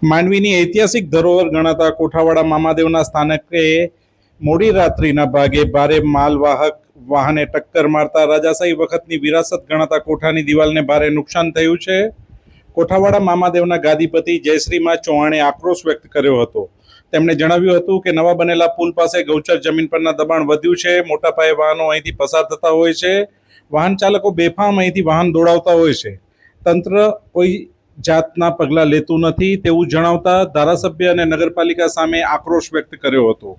માંડવીની ઐતિહાસિક ધરોહર ગણાતા કોઠાવાડા મામાદેવના સ્થાનકે મોડી રાત્રિના ભાગે ભારે માલવાહક વાહને ટક્કર મારતા રાજાશાહી વખતની વિરાસત ગણાતા કોઠાની દિવાલને ભારે નુકસાન થયું છે. કોઠાવાડા મામાદેવના ગાદીપતિ જયશ્રીમાં ચૌહાણે આક્રોશ વ્યક્ત કર્યો હતો. તેમણે જણાવ્યું હતું કે નવા બનેલા પુલ પાસે ગૌચર જમીન પરના દબાણ વધ્યું છે. મોટા પાયે વાહનો અહીંથી પસાર થતા હોય છે. વાહન ચાલકો બેફામ અહીંથી વાહન દોડાવતા હોય છે. તંત્ર કોઈ જાતના પગલાં લેતું નથી તેવું જણાવતા ધારાસભ્ય અને નગરપાલિકા સામે આક્રોશ વ્યક્ત કર્યો હતો.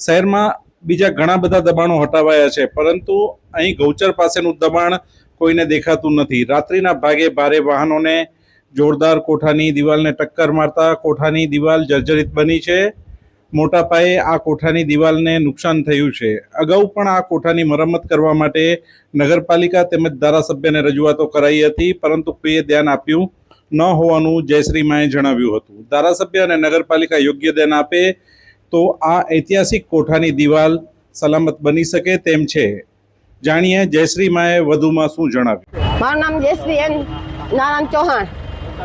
શહેરમાં બીજા ઘણા બધા દબાણો હટાવાયા છે, પરંતુ અહીં ગૌચર પાસેનું દબાણ કોઈને દેખાતું નથી. રાત્રિના ભાગે ભારે વાહનોને જોરદાર કોઠાની દિવાલને ટક્કર મારતા કોઠાની દિવાલ જર્જરિત બની છે. મોટા પાયે આ કોઠાની દિવાલને નુકસાન થયું છે. અગાઉ પણ આ કોઠાની મરમ્મત કરવા માટે નગરપાલિકા તેમજ ધારાસભ્યને રજૂઆતો કરાઈ હતી, પરંતુ કોઈએ ધ્યાન આપ્યું ન હોવાનું જયશ્રીમાએ જણાવ્યું હતું. ધારાસભ્ય અને નગરપાલિકા યોગ્ય ધ્યાન આપે તો આ ઐતિહાસિક કોઠાની દિવાલ સલામત બની શકે તેમ છે. જાણીએ જયશ્રીમાએ વધુમાં શું જણાવ્યું. મારું નામ જયશ્રી એન નારાયણ ચૌહાણ.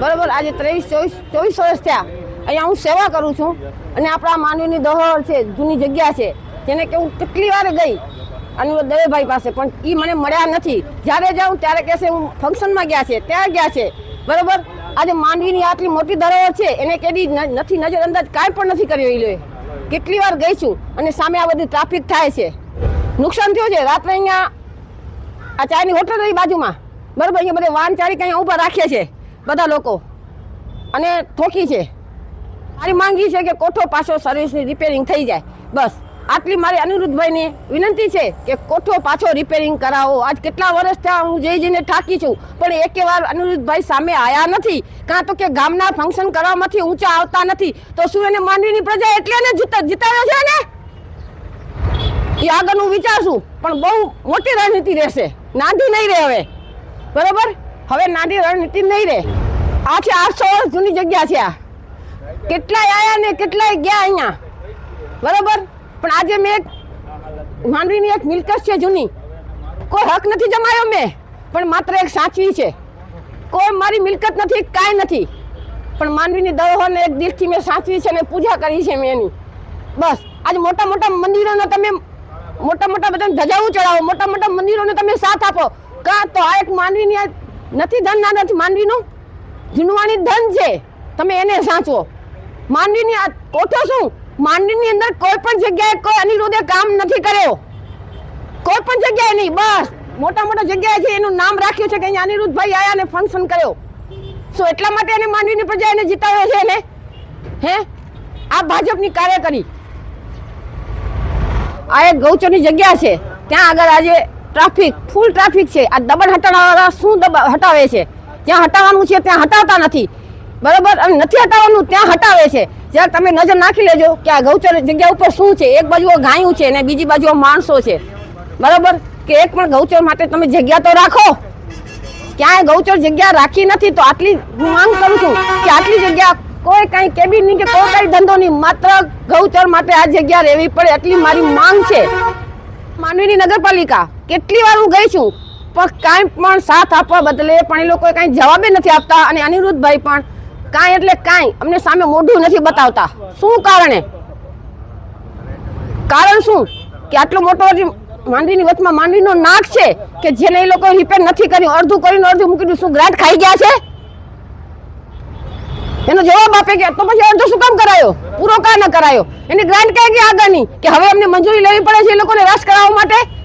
બરાબર, આજે 23-24 વર્ષ થયા અહીંયા હું સેવા કરું છું. અને આપણા માંડવીની ધરોહર છે, જૂની જગ્યા છે, જેને કે હું કેટલી વાર ગઈ અને દવેભાઈ પાસે, પણ એ મને મળ્યા નથી. જ્યારે જાઉં ત્યારે કહેશે હું ફંક્શનમાં ગયા છે, ત્યાં ગયા છે. બરાબર, આજે માંડવીની આટલી મોટી ધરોહર છે એને કેદી નથી નજરઅંદાજ કાંઈ પણ નથી કર્યો. એ લોકોએ કેટલી વાર ગઈ છું અને સામે આ બધી ટ્રાફિક થાય છે, નુકસાન થયું છે. રાત્રે અહીંયા આ ચાયની હોટલ રહી બાજુમાં, બરાબર, અહીંયા બધે વાહન ચારી અહીંયા ઊભા રાખીએ છે બધા લોકો અને ઠોકી છે. મારી માંગી છે કે કોઠો પાછો સર્વિસની રિપેરિંગ થઈ જાય. બસ આટલી મારી અનિરુદ્ધભાઈને વિનંતી છે કે કોઠો પાછો રિપેરિંગ કરાવો. આજ કેટલા વર્ષ થયા હું જઈને થાકી છું, પણ એકે વાર અનિરુદ્ધભાઈ સામે આવ્યા નથી. કાં તો કે ગામના ફંક્શન કરવામાંથી ઊંચા આવતા નથી, તો શું એને માંડવીની પ્રજા એટલે એને જીતાડ્યો છે ને? એ આગળનું વિચારશું, પણ બહુ મોટી રણનીતિ રહેશે, નાની નહીં રહે હવે. બરાબર, હવે નાની રણનીતિ નહીં રહે. આ છે 800 વર્ષ જૂની જગ્યા છે. આ કેટલાય આવ્યા ને કેટલાય ગયા અહીંયા. બરાબર, પણ આજે મેં માંડવીની એક મિલકત છે જૂની, કોઈ હક નથી જમાયો મેં, પણ માત્ર એક સાચવી છે. કોઈ મારી મિલકત નથી, કાંઈ નથી, પણ માંડવીની ધરોહરને એક દિલથી મેં સાચવી છે અને પૂજા કરી છે મેં એની. બસ આજે મોટા મોટા મંદિરોને તમે મોટા બધા ધજાઓ ચડાવો, મોટા મોટા મંદિરોને તમે સાથ આપો. કાં તો આ એક માંડવીની નથી ધન ના નથી, માંડવીનું જૂનવાણી ધન છે, તમે એને સાચવો. માંડવીની આ કોઠો શું, માંડવીની અંદર કોઈ પણ જગ્યાએ કોઈ અનિરુદ્ધે કામ નથી કર્યો, કોઈ પણ જગ્યાએ નહીં. બસ મોટા મોટા જગ્યાએ છે એનું નામ રાખ્યું છે કે અહીંયા અનિરુદ્ધભાઈ આવ્યા અને ફંક્શન કર્યો. શું એટલા માટે એને માંડવીની પ્રજા એને જીતાવ્યો છે એને? હે, આ ભાજપની કાર્ય કરી. આ એક ગૌચરની જગ્યા છે, ત્યાં આગળ આજે ટ્રાફિક ફૂલ ટ્રાફિક છે. આ દબાણ હટાવવાવાળા શું હટાવે છે? જ્યાં હટાવવાનું છે ત્યાં હટાવતા નથી. બરાબર, અને નથી હટાવવાનું ત્યાં હટાવે છે. જ્યારે તમે નજર નાખી લેજો કે આ ગૌચર જગ્યા ઉપર શું છે. એક બાજુ ગાયું છે અને બીજી બાજુ માણસો છે. બરાબર, કે એક પણ ગૌચર માટે તમે જગ્યા તો રાખો. ક્યાંય ગૌચર જગ્યા રાખી નથી, તો આટલી હું માંગ કરું છું કે આટલી જગ્યા કોઈ કઈ કેબિન નહીં કે કોઈ કઈ ધંધો નહીં, માત્ર ગૌચર માટે આ જગ્યા રહેવી પડે, એટલી મારી માંગ છે. માંડવીની નગરપાલિકા કેટલી વાર હું ગઈ છું, પણ કાંઈ પણ સાથ આપવા બદલે પણ એ લોકો કાંઈ જવાબે નથી આપતા. અને અનિરુદ્ધભાઈ પણ કાંઈ એટલે કાંઈ અમને સામે મોઢું નથી બતાવતા. શું કારણે? કારણ શું કે આટલો મોટો માંડવીની વચમાં માંડવીનો નાક છે કે જેને એ લોકો રિપેર નથી કર્યું, અડધું કરીને અડધું મૂકી દીધું. શું ગ્રાન્ટ ખાઈ ગયા છે? એનો જવાબ આપે કે તો પછી અડધો શું કામ કરાયો, પૂરો કા ન કરાયો? એની ગ્રાન્ટ કઈ ગઈ આગળની કે હવે અમને મંજૂરી લેવી પડે છે એ લોકોને રસ કરાવવા માટે?